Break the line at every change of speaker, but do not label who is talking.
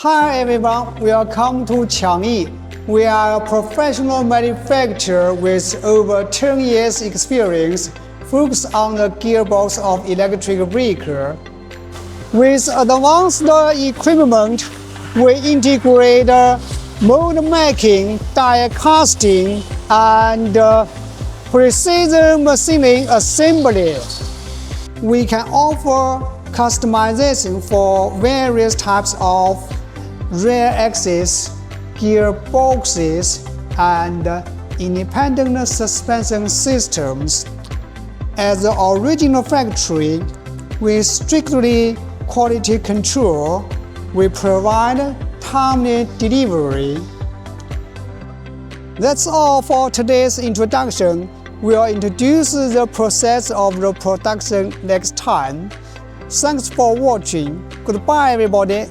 Hi everyone, welcome to Qiangyi. We are a professional manufacturer with over 10 years experience focused on the gearbox of electric vehicle. With advanced equipment, we integrate mold making, die casting, and precision machining assembly. We can offer customization for various types of rear axis, gearboxes, and independent suspension systems. As the original factory, with strictly quality control, we provide timely delivery. That's all for today's introduction. We'll introduce the process of the production next time. Thanks for watching. Goodbye, everybody.